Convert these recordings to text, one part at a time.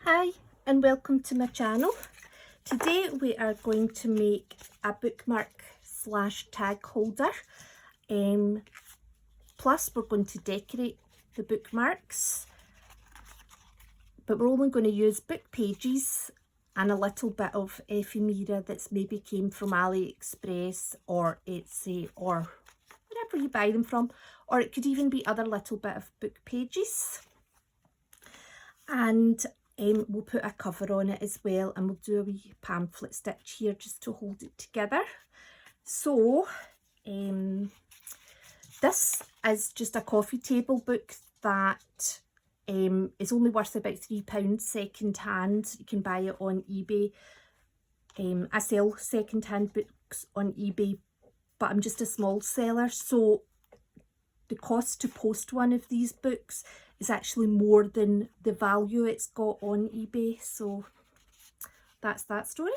Hi and welcome to my channel. Today we are going to make a bookmark / tag holder. Plus we're going to decorate the bookmarks, but we're only going to use book pages and a little bit of ephemera that's maybe came from AliExpress or Etsy or wherever you buy them from, or it could even be other little bit of book pages. And we'll put a cover on it as well, and we'll do a wee pamphlet stitch here just to hold it together. So this is just a coffee table book that is only worth about £3 second hand. You can buy it on eBay. I sell second hand books on eBay, but I'm just a small seller, so the cost to post one of these books is actually more than the value it's got on eBay. So that's that story.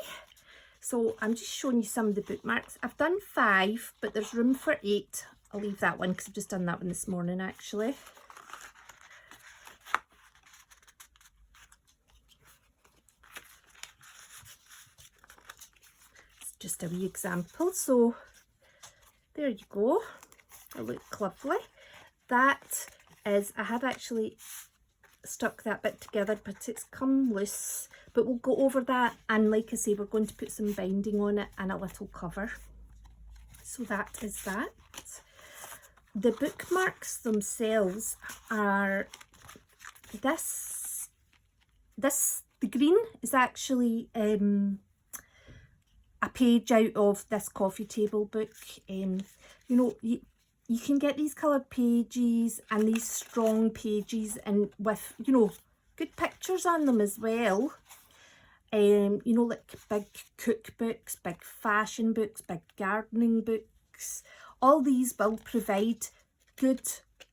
So I'm just showing you some of the bookmarks. I've done 5, but there's room for 8. I'll leave that one because I've just done that one this morning actually. It's just a wee example. So there you go. It looks lovely. That is, I had actually stuck that bit together, but it's come loose. But we'll go over that, and like I say, we're going to put some binding on it and a little cover. So that is that. The bookmarks themselves are the green is actually a page out of this coffee table book. You know, you can get these coloured pages and these strong pages, and with, you know, good pictures on them as well. You know, like big cookbooks, big fashion books, big gardening books. All these will provide good,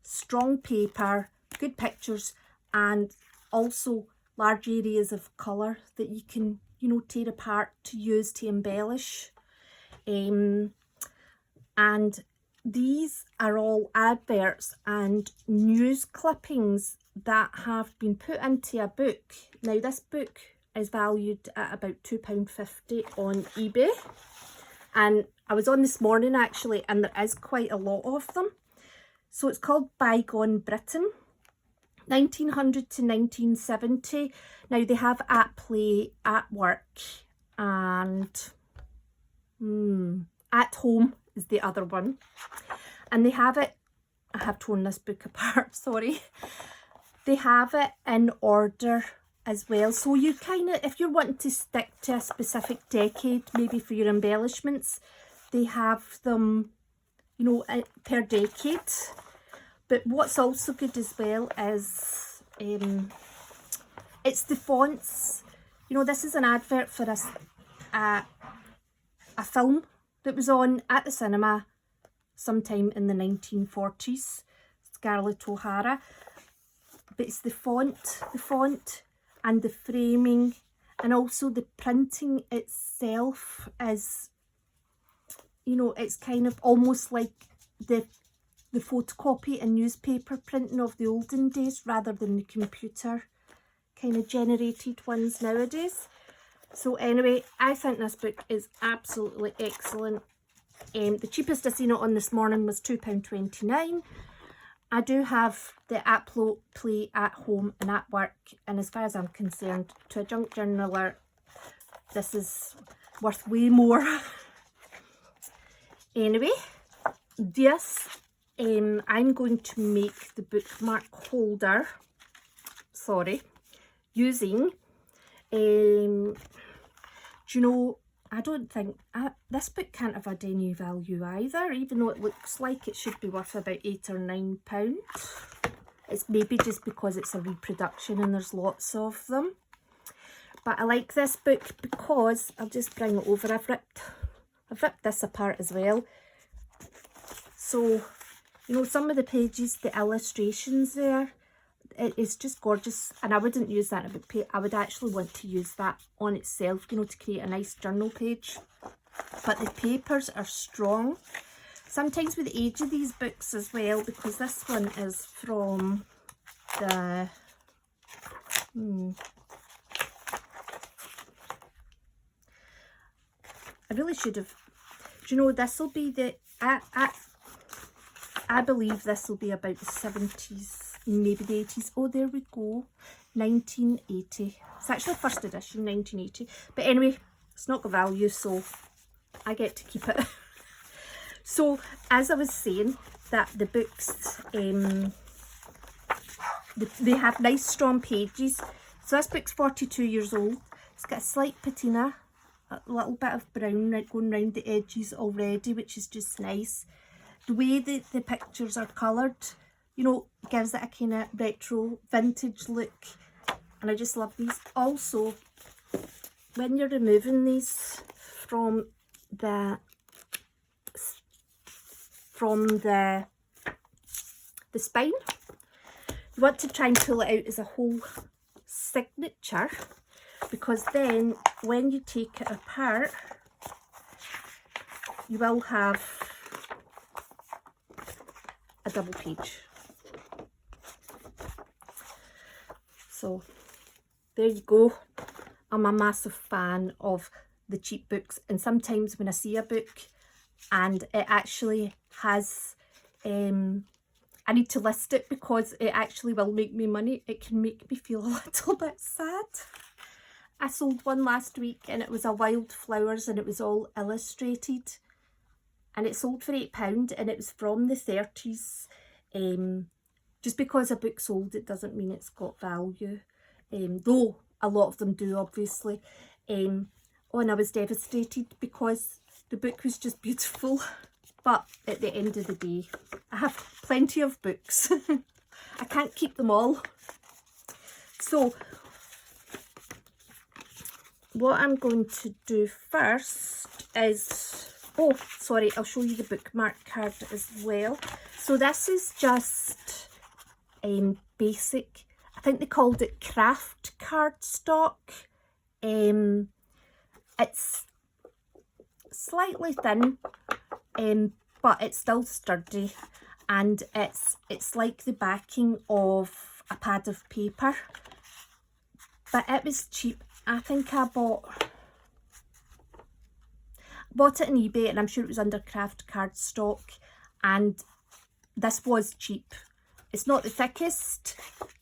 strong paper, good pictures, and also large areas of colour that you can, you know, tear apart to use to embellish. And these are all adverts and news clippings that have been put into a book. Now this book is valued at about £2.50 on eBay, and I was on this morning actually, and there is quite a lot of them. So it's called Bygone Britain, 1900 to 1970. Now they have At Play, At Work, and At Home is the other one. And they have it, I have torn this book apart, sorry. They have it in order as well. So you kind of, if you're wanting to stick to a specific decade, maybe for your embellishments, they have them, you know, per decade. But what's also good as well is it's the fonts. You know, this is an advert for a film that was on at the cinema sometime in the 1940s, Scarlett O'Hara. But it's the font and the framing, and also the printing itself is, you know, it's kind of almost like the photocopy and newspaper printing of the olden days rather than the computer kind of generated ones nowadays. So anyway, I think this book is absolutely excellent. The cheapest I seen it on this morning was £2.29. I do have the At Play, At Home and At Work, and as far as I'm concerned, to a junk journaler, this is worth way more. Anyway, this, I'm going to make the bookmark holder, using, do you know, I don't think, this book can't have had any value either, even though it looks like it should be worth about £8 or £9. It's maybe just because it's a reproduction and there's lots of them. But I like this book because, I'll just bring it over, I've ripped this apart as well. So, you know, some of the pages, the illustrations there, it is just gorgeous, and I wouldn't use that in a book page. I would actually want to use that on itself, you know, to create a nice journal page. But the papers are strong. Sometimes with the age of these books as well, because this one is from the I really should have. Do you know, this will be the, I believe this will be about the 70s, maybe the 80s. Oh, there we go. 1980. It's actually first edition, 1980. But anyway, it's not got value, so I get to keep it. So, as I was saying, that the books, they have nice strong pages. So this book's 42 years old. It's got a slight patina, a little bit of brown going round the edges already, which is just nice. The way that the pictures are coloured, you know, gives it a kind of retro vintage look, and I just love these. Also, when you're removing these from the spine, you want to try and pull it out as a whole signature, because then when you take it apart, you will have a double page. So there you go. I'm a massive fan of the cheap books, and sometimes when I see a book and it actually has I need to list it because it actually will make me money, it can make me feel a little bit sad. I sold one last week and it was a wildflowers and it was all illustrated, and it sold for £8 and it was from the 30s. Just because a book sold, it doesn't mean it's got value, though a lot of them do, obviously. Oh, and I was devastated because the book was just beautiful. But at the end of the day, I have plenty of books. I can't keep them all. So what I'm going to do first is, oh, sorry, I'll show you the bookmark card as well. So this is just basic, I think they called it craft cardstock. It's slightly thin, but it's still sturdy, and it's like the backing of a pad of paper. But it was cheap. I think I bought it on eBay, and I'm sure it was under craft cardstock, and this was cheap. It's not the thickest,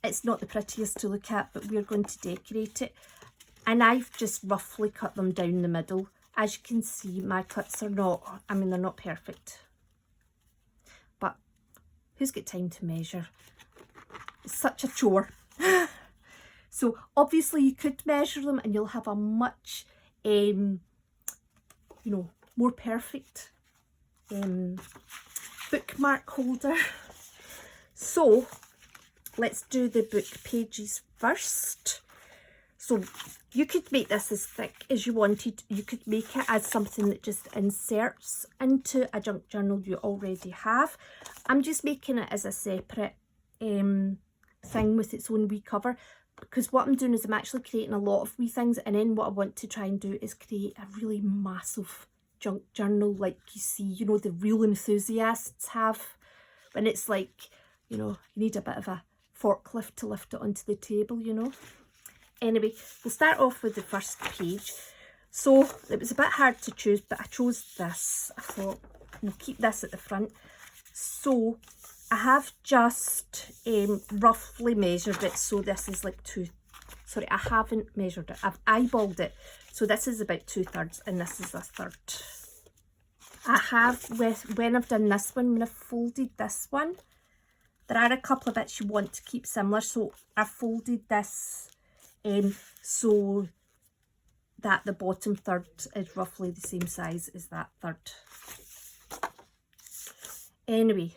it's not the prettiest to look at, but we're going to decorate it. And I've just roughly cut them down the middle. As you can see, my cuts are not, I mean, they're not perfect. But who's got time to measure? It's such a chore. So obviously you could measure them and you'll have a much, you know, more perfect bookmark holder. So let's do the book pages first. So you could make this as thick as you wanted. You could make it as something that just inserts into a junk journal you already have. I'm just making it as a separate thing with its own wee cover, because what I'm doing is I'm actually creating a lot of wee things, and then what I want to try and do is create a really massive junk journal like you see, you know, the real enthusiasts have, when it's like, you know, you need a bit of a forklift to lift it onto the table, you know. Anyway, we'll start off with the first page. So it was a bit hard to choose, but I chose this. I thought we'll keep this at the front. So I have just roughly measured it. So this is like sorry, I haven't measured it. I've eyeballed it. So this is about 2/3 and this is 1/3. I have, when I've done this one, when I've folded this one, there are a couple of bits you want to keep similar. So I folded this so that the bottom third is roughly the same size as that third. Anyway,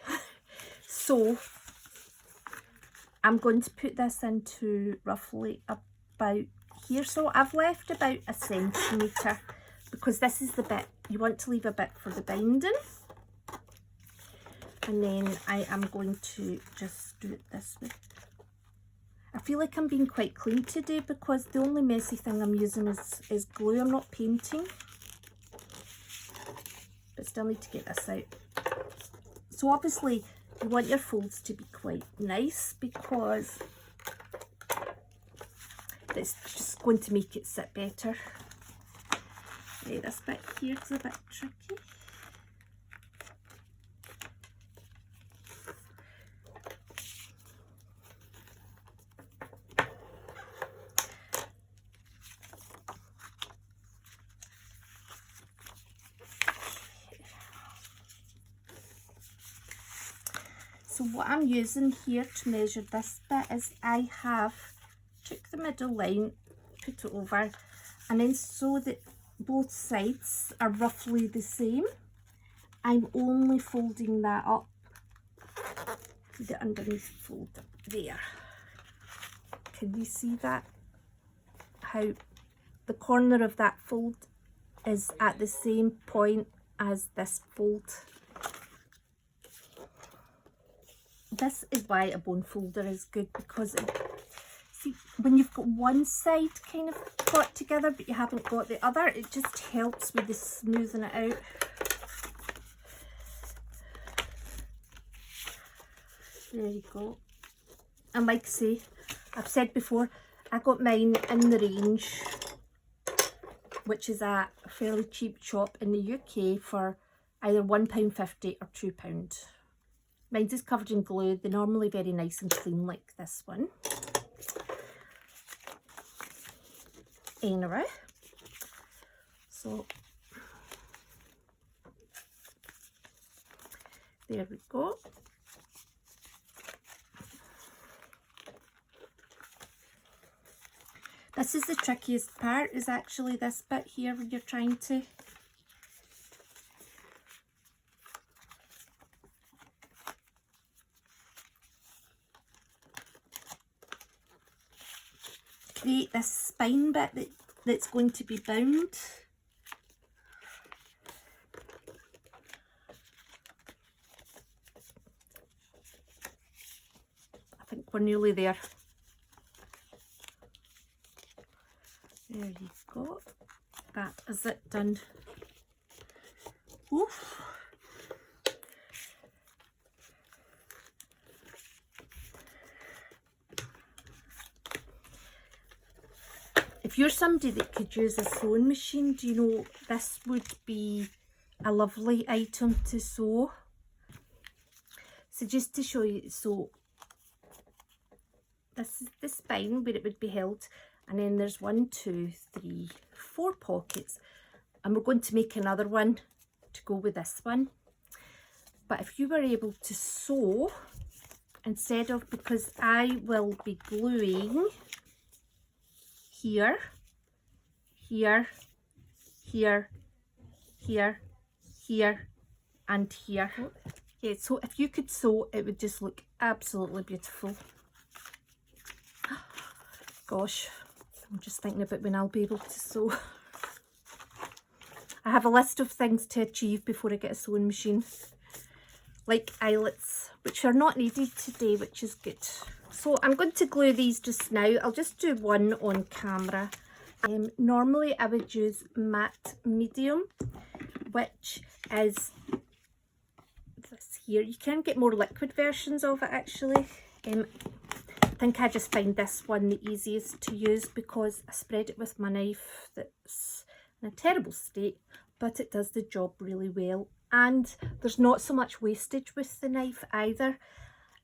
so I'm going to put this into roughly about here. So I've left about 1 centimetre, because this is the bit you want to leave a bit for the binding. And then I am going to just do it this way. I feel like I'm being quite clean today because the only messy thing I'm using is glue. I'm not painting. But still need to get this out. So obviously you want your folds to be quite nice, because it's just going to make it sit better. Okay, this bit here is a bit tricky. So what I'm using here to measure this bit is I have took the middle line, put it over, and then so that both sides are roughly the same, I'm only folding that up to the underneath fold there. Can you see that? How the corner of that fold is at the same point as this fold. This is why a bone folder is good, because see, when you've got one side kind of got together but you haven't got the other, it just helps with the smoothing it out. There you go. And like I say, I've said before, I got mine in the Range, which is a fairly cheap shop in the UK, for either £1.50 or £2. Mine is covered in glue. They're normally very nice and clean like this one. Anyway, so there we go. This is the trickiest part, is actually this bit here when you're trying to create this spine bit that's going to be bound. I think we're nearly there. There you go. That is it done. Oof. If you're somebody that could use a sewing machine, do you know this would be a lovely item to sew? So just to show you, so this is the spine where it would be held, and then there's 1, 2, 3, 4 pockets, and we're going to make another one to go with this one. But if you were able to sew instead of, because I will be gluing here, here, here, here, here, and here. Yeah, so if you could sew, it would just look absolutely beautiful. Gosh, I'm just thinking about when I'll be able to sew. I have a list of things to achieve before I get a sewing machine, like eyelets, which are not needed today, which is good. So I'm going to glue these just now. I'll just do one on camera. Normally I would use matte medium, which is this here. You can get more liquid versions of it actually. I think I just find this one the easiest to use because I spread it with my knife that's in a terrible state, but it does the job really well, and there's not so much wastage with the knife either.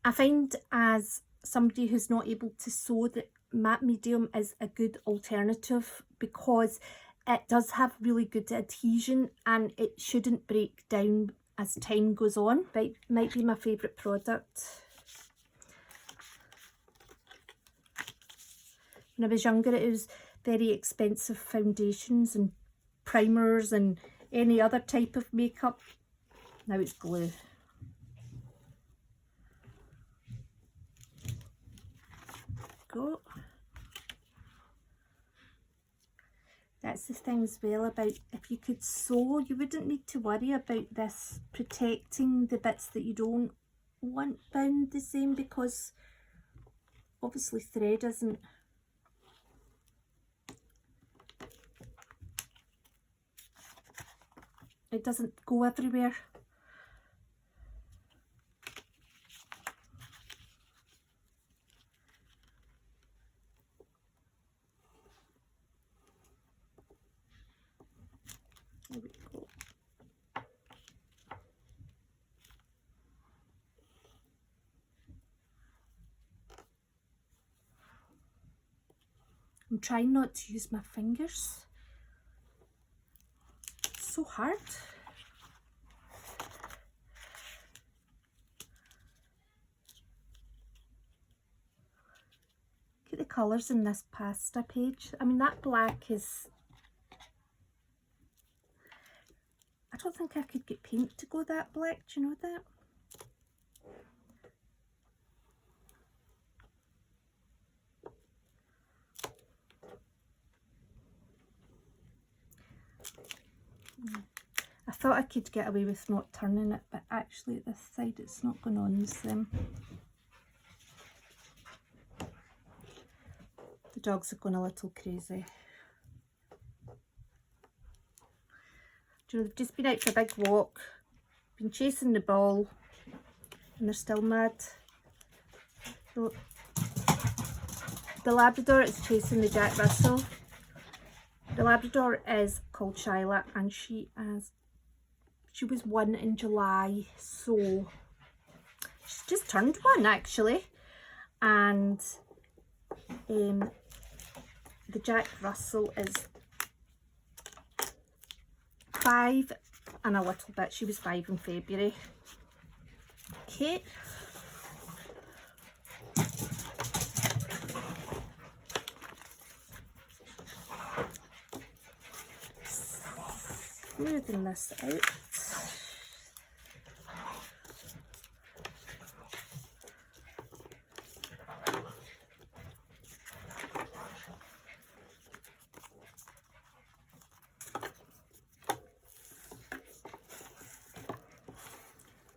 I find as somebody who's not able to sew that matte medium is a good alternative because it does have really good adhesion and it shouldn't break down as time goes on. It might be my favourite product. When I was younger, it was very expensive foundations and primers and any other type of makeup. Now it's glue. Go. That's the thing as well about if you could sew, you wouldn't need to worry about this protecting the bits that you don't want bound the same, because obviously thread isn't. It doesn't go everywhere. I'm trying not to use my fingers. It's so hard. Look at the colours in this pasta page. I mean, that black is... I don't think I could get paint to go that black, do you know that? I thought I could get away with not turning it, but actually at this side it's not going on the same. The dogs are going a little crazy. Do you know, they've just been out for a big walk, been chasing the ball, and they're still mad. So, the Labrador is chasing the Jack Russell. The Labrador is called Shyla, and she was 1 in July, so she's just turned 1 actually. And the Jack Russell is 5 and a little bit. She was 5 in February. Okay. Smoothing this out.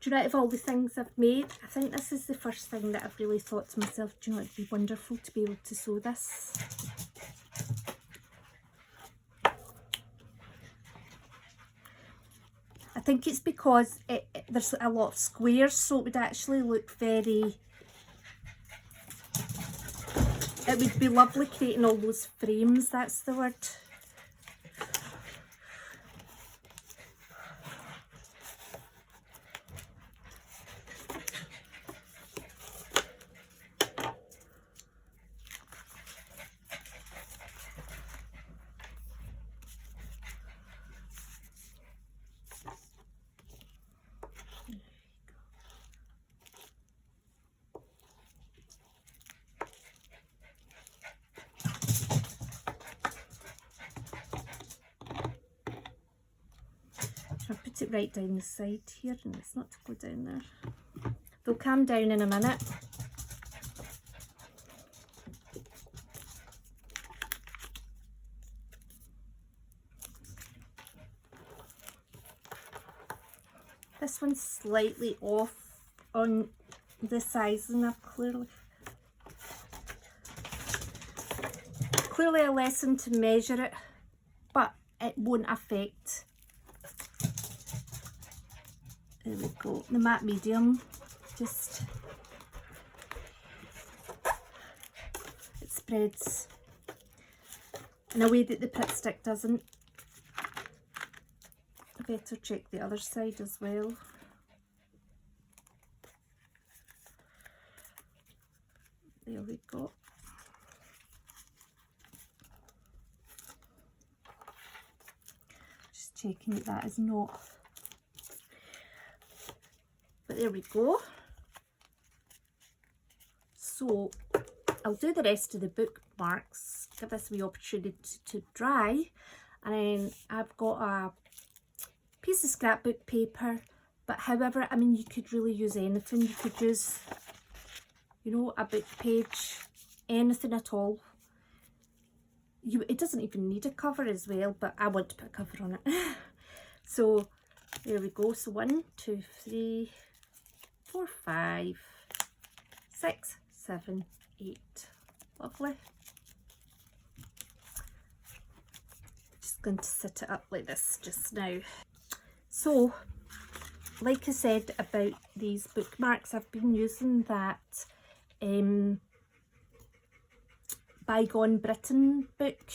Do you know, out of all the things I've made, I think this is the first thing that I've really thought to myself, do you know, it'd be wonderful to be able to sew this. I think it's because there's a lot of squares, so it would actually look very... It would be lovely creating all those frames, that's the word. I'll put it right down the side here, and it's not to go down there. They'll calm down in a minute. This one's slightly off on the sizing. I've clearly a lesson to measure it, but it won't affect. There we go, the matte medium, just, it spreads in a way that the Pritt stick doesn't. I better check the other side as well. There we go. Just checking that is not. But there we go. So I'll do the rest of the bookmarks, give this a wee opportunity to dry, and then I've got a piece of scrapbook paper, but however, I mean, you could really use anything. You could use, you know, a book page, anything at all. It doesn't even need a cover as well, but I want to put a cover on it. So there we go. So 1, 2, 3, 4, 5, 6, 7, 8. Lovely. Just going to set it up like this just now. So, like I said about these bookmarks, I've been using that Bygone Britain book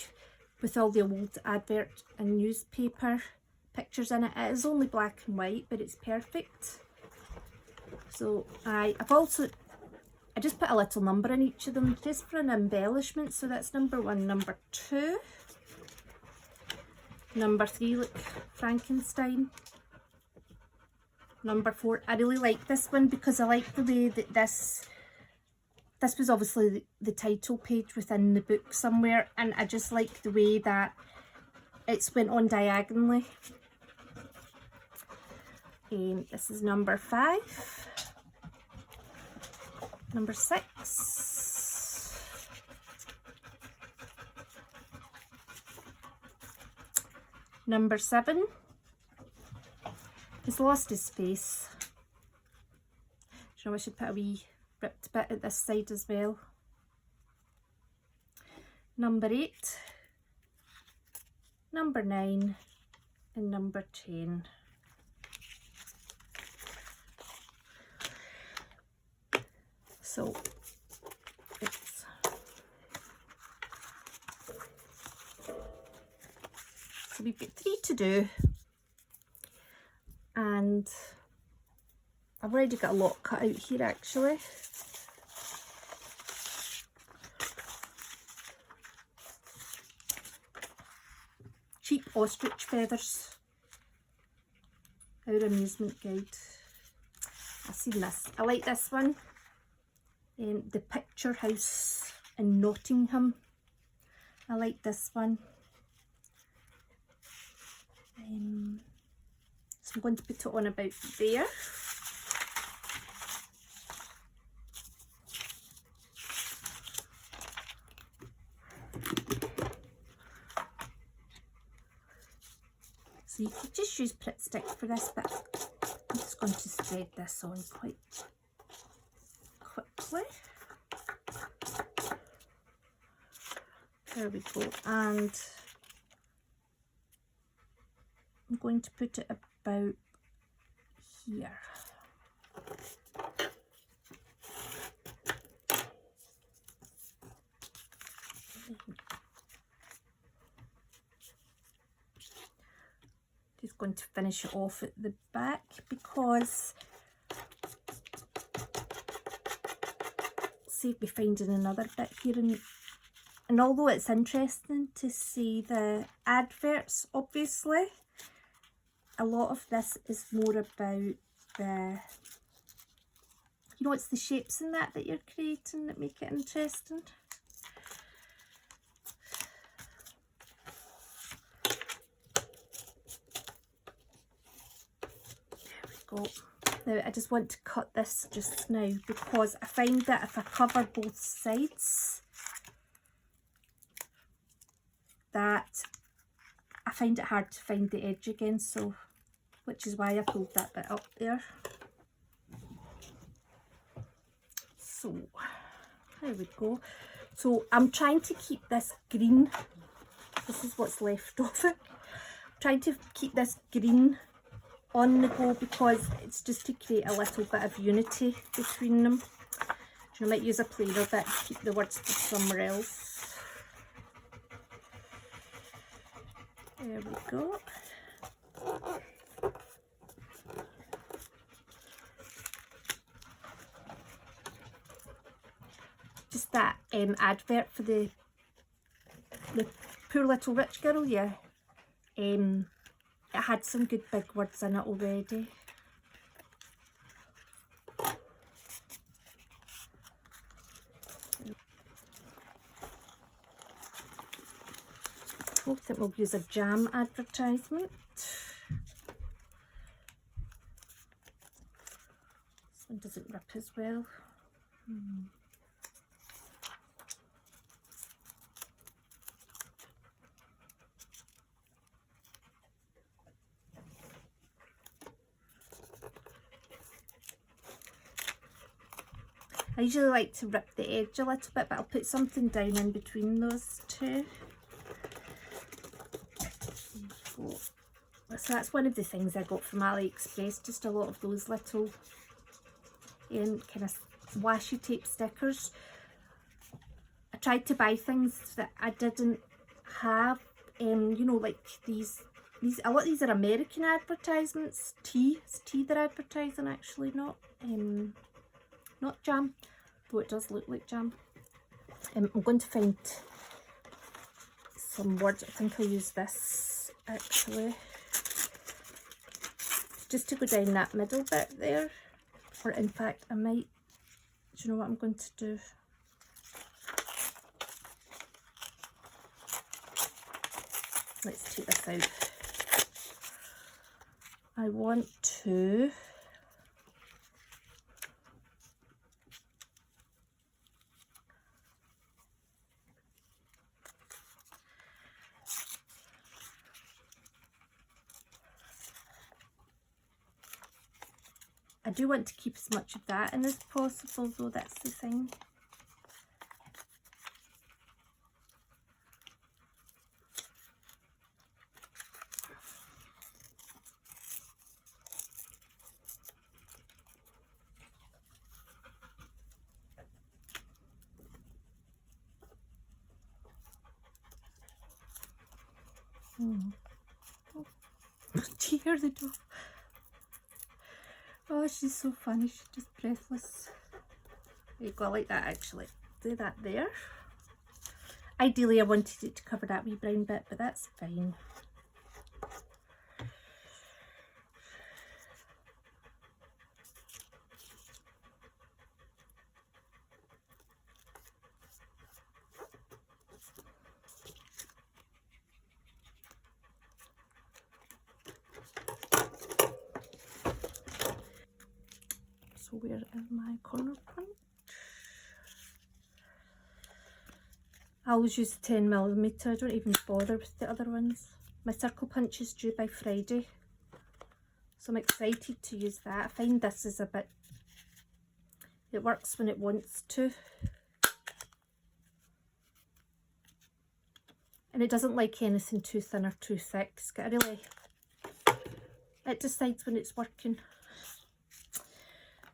with all the old advert and newspaper pictures in it. It is only black and white, but it's perfect. So I've also I just put a little number in each of them just for an embellishment. So that's number 1, number 2, number 3, look, Frankenstein, number 4. I really like this one because I like the way that this was obviously the title page within the book somewhere, and I just like the way that it's went on diagonally. This is number 5, number 6, number 7. He's lost his face. You know, I should put a wee ripped bit at this side as well. Number 8, number 9, and number 10. So it's so we've got 3 to do, and I've already got a lot cut out here actually. Cheap ostrich feathers, Our Amusement Guide. I've seen this. I like this one. The Picture House in Nottingham. I like this one. So I'm going to put it on about there. So you could just use Pritt Stick for this, but I'm just going to spread this on quite quickly. There we go, and I'm going to put it about here. Just going to finish it off at the back because save me finding another bit here, and although it's interesting to see the adverts, obviously a lot of this is more about the, you know, it's the shapes in that you're creating that make it interesting. Go. Now I just want to cut this just now because I find that if I cover both sides, that I find it hard to find the edge again, so which is why I pulled that bit up there. So there we go. So I'm trying to keep this green. This is what's left of it. I'm trying to keep this green on the go because it's just to create a little bit of unity between them. I might use a plainer bit to keep the words to somewhere else. There we go. Just that advert for the Poor Little Rich Girl, yeah. It had some good big words in it already. I think we'll use a jam advertisement. This one doesn't rip as well. I usually like to rip the edge a little bit, but I'll put something down in between those two. So that's one of the things I got from AliExpress, just a lot of those little kind of washi tape stickers. I tried to buy things that I didn't have, you know, like these, a lot of these are American advertisements. It's tea they're advertising actually, not jam. though it does look like jam. I'm going to find some words. I think I'll use this actually, just to go down that middle bit there. Or in fact, I might, do you know what I'm going to do? Let's take this out. I want to I do want to keep as much of that in as possible, though, that's the thing. Oh, do you hear the dog? Oh, she's so funny, she's just breathless. There you go, I like that actually. Do that there. Ideally I wanted it to cover that wee brown bit, but that's fine. So where is my corner point? I always use 10mm, I don't even bother with the other ones. My circle punch is due by Friday, so I'm excited to use that. I find this is a bit, it works when it wants to. And it doesn't like anything too thin or too thick. It's got a really, it decides when it's working.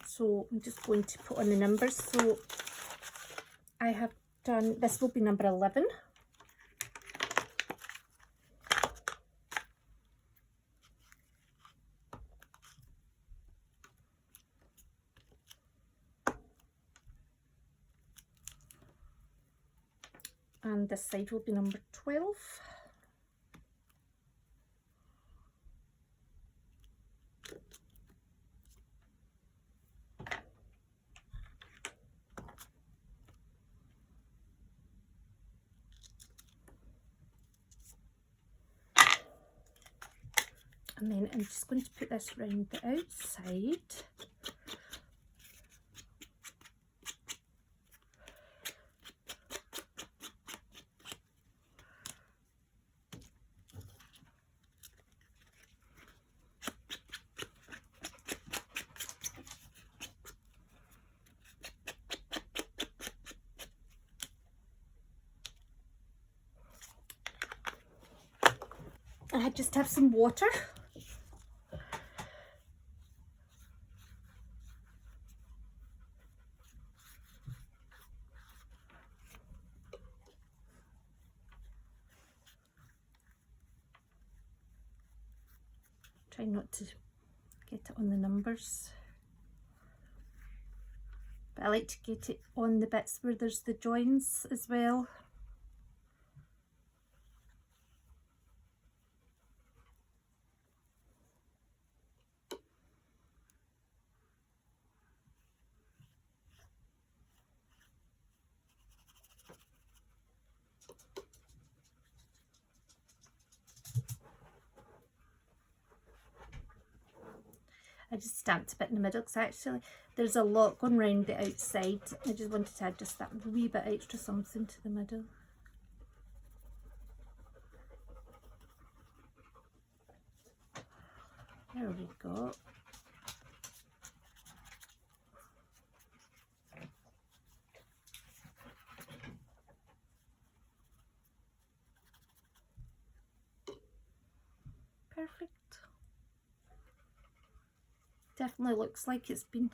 So I'm just going to put on the numbers. So I have done, this will be number 11. And this side will be number 12. And then I'm just going to put this round the outside. I just have some water. Try not to get it on the numbers, but I like to get it on the bits where there's the joins as well. I just stamped a bit in the middle because actually there's a lot going round the outside. I just wanted to add just that wee bit extra something to the middle. There we go. Perfect. Definitely looks like it's been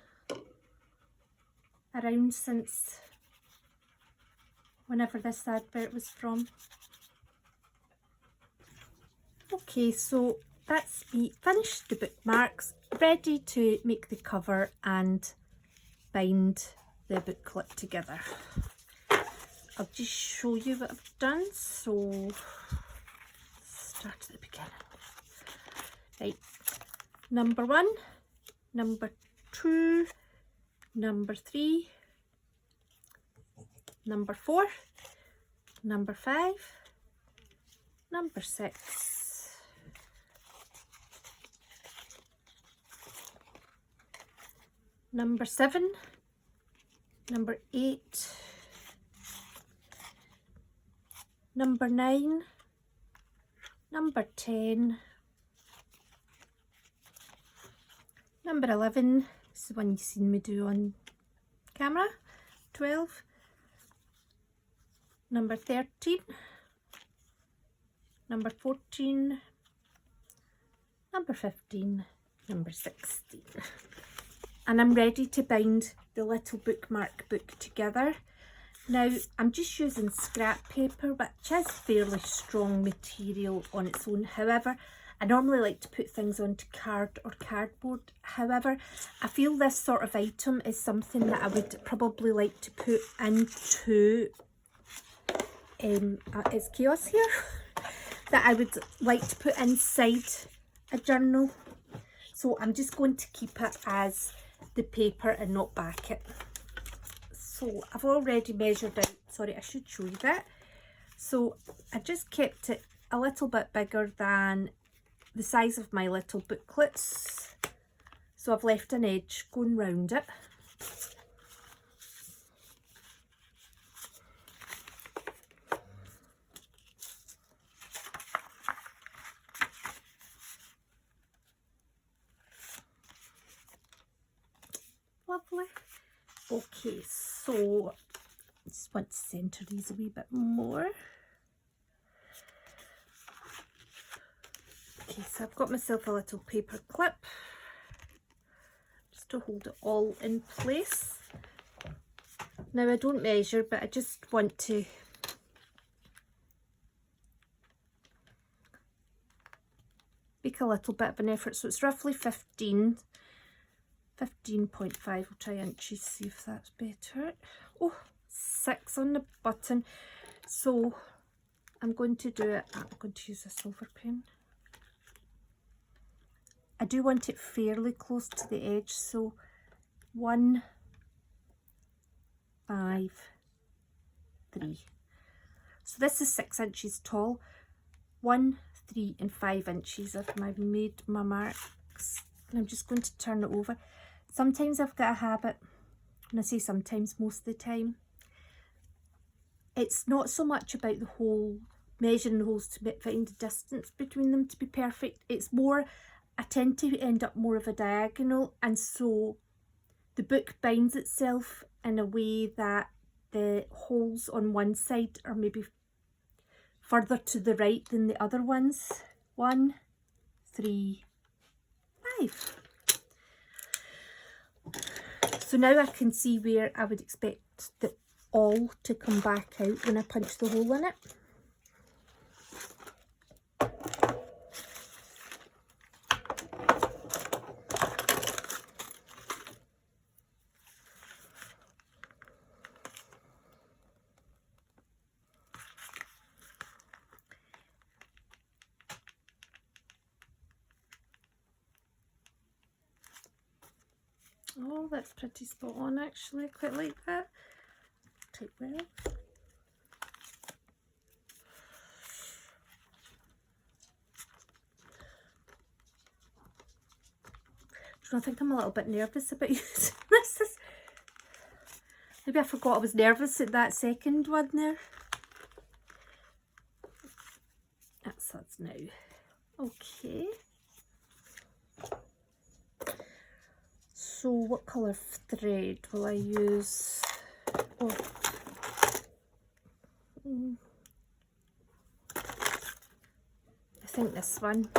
around since whenever this advert was from. Okay, so that's me finished the bookmarks, ready to make the cover and bind the booklet together. I'll just show you what I've done. So start at the beginning. Right, number 1, number 2, number 3, number 4, number 5, number 6, number 7, number 8, number 9, number 10, number 11, this is the one you've seen me do on camera, 12, number 13, number 14, number 15, number 16. And I'm ready to bind the little bookmark book together. Now I'm just using scrap paper, which is fairly strong material on its own. However, I normally like to put things onto card or cardboard. However, I feel this sort of item is something that I would probably like to put into, it's chaos here, that I would like to put inside a journal. So I'm just going to keep it as the paper and not back it. So I've already measured out, sorry, I should show you that. So I just kept it a little bit bigger than the size of my little booklets. So I've left an edge going round it. Lovely. Okay, so I just want to centre these a wee bit more. Okay, so I've got myself a little paper clip just to hold it all in place. Now I don't measure, but I just want to make a little bit of an effort. So it's roughly 15.5, we'll try inches, see if that's better. Oh, 6 on the button. So I'm going to do it, I'm going to use a silver pen. I do want it fairly close to the edge, so 1, 5, 3. So this is 6 inches tall. 1, 3 and 5 inches I've made my marks, and I'm just going to turn it over. Sometimes I've got a habit, and I say sometimes, most of the time, it's not so much about the hole, measuring the holes to find the distance between them to be perfect. It's more, I tend to end up more of a diagonal, and so the book binds itself in a way that the holes on one side are maybe further to the right than the other ones. 1, 3, 5. So now I can see where I would expect the awl to come back out when I punch the hole in it. Oh, that's pretty spot on actually, I quite like that. Take well. I think I'm a little bit nervous about using this. Maybe I forgot I was nervous at that second one there. That's us now. Okay. So what colour thread will I use? Oh. I think this one.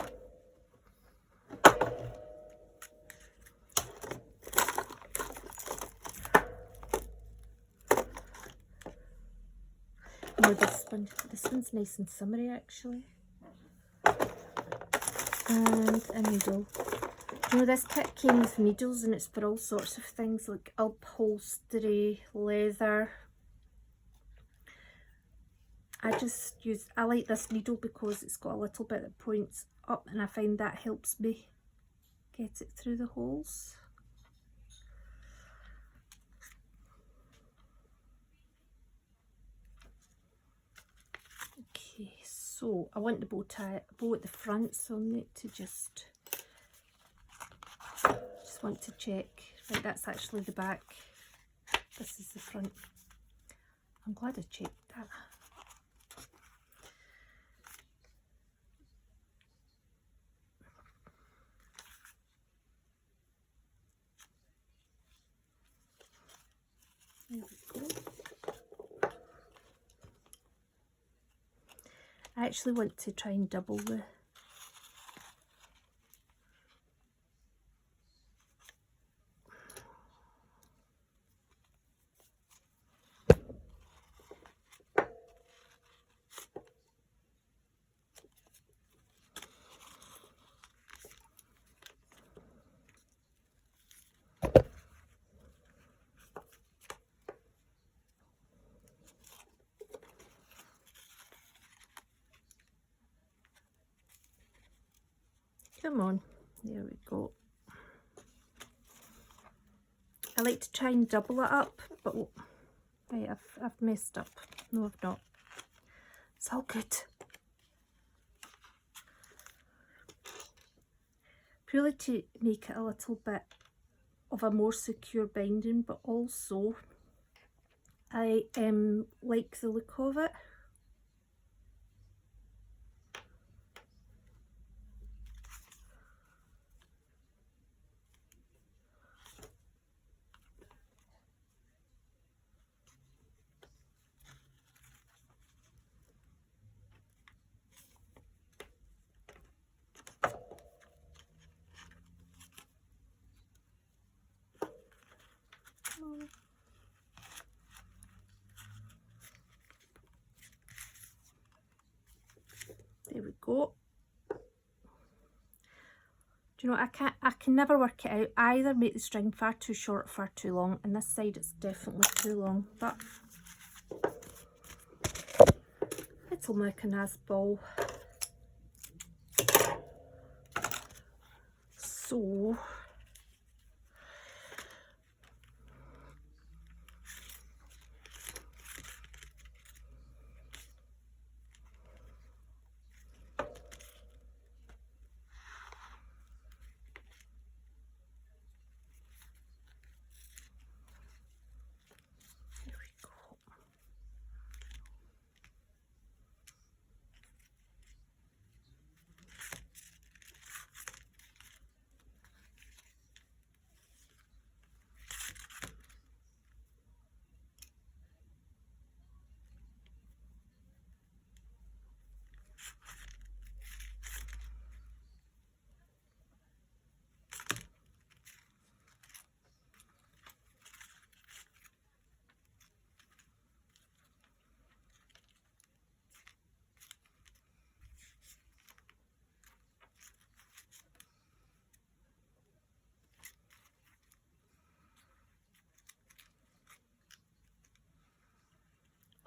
No, this one. This one's nice and summery actually. And a needle. You know, this kit came with needles and it's for all sorts of things like upholstery, leather. I like this needle because it's got a little bit that points up, and I find that helps me get it through the holes. Okay, so I want the bow at the front, so I'll need to just want to check. Right, that's actually the back. This is the front. I'm glad I checked that. There we go. I actually want to try and double the Come on, there we go. I like to try and double it up, but right, I've messed up. No, I've not. It's all good. Purely to make it a little bit of a more secure binding, but also I like the look of it. There we go. Do you know, I can never work it out. I either make the string far too short or far too long, and this side it's definitely too long, but it'll make a nice ball. So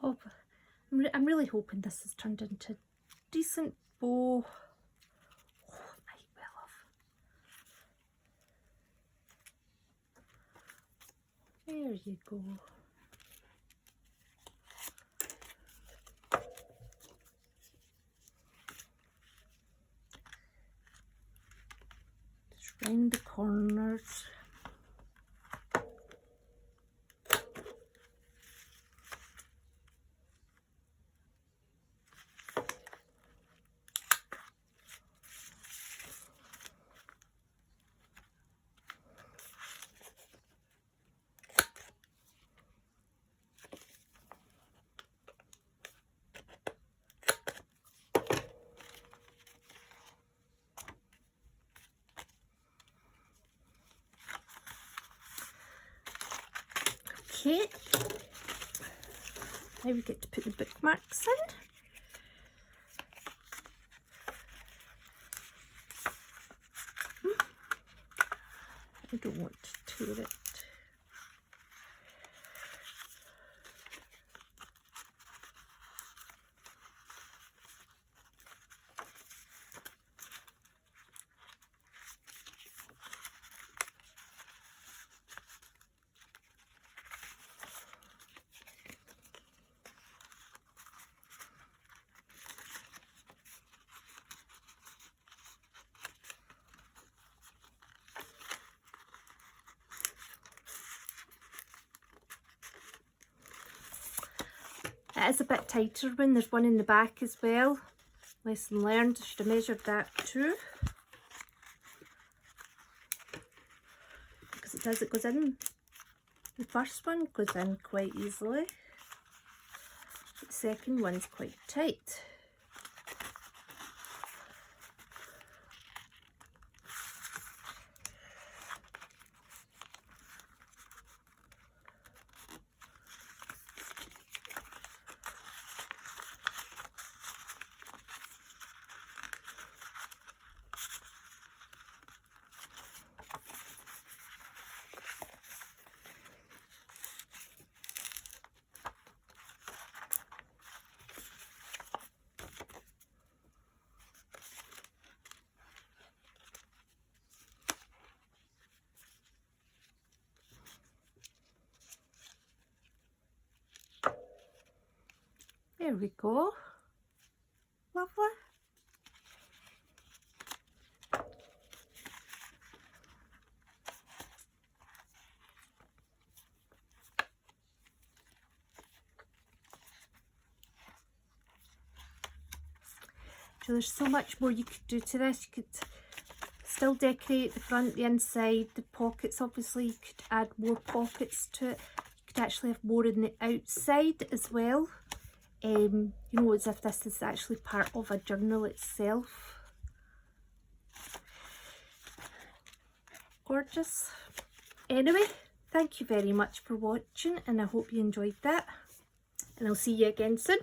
oh, I'm really hoping this has turned into a decent bow. Oh, it might well have. There you go. Just round the corners. Okay, now we get to put the bookmarks in. I don't want to tear it. It is a bit tighter when there's one in the back as well. Lesson learned, I should have measured that too. Because it goes in. The first one goes in quite easily. The second one's quite tight. There we go. Lovely. So there's so much more you could do to this. You could still decorate the front, the inside, the pockets. Obviously you could add more pockets to it. You could actually have more in the outside as well. You know, as if this is actually part of a journal itself. Gorgeous. Anyway, thank you very much for watching, and I hope you enjoyed that, and I'll see you again soon.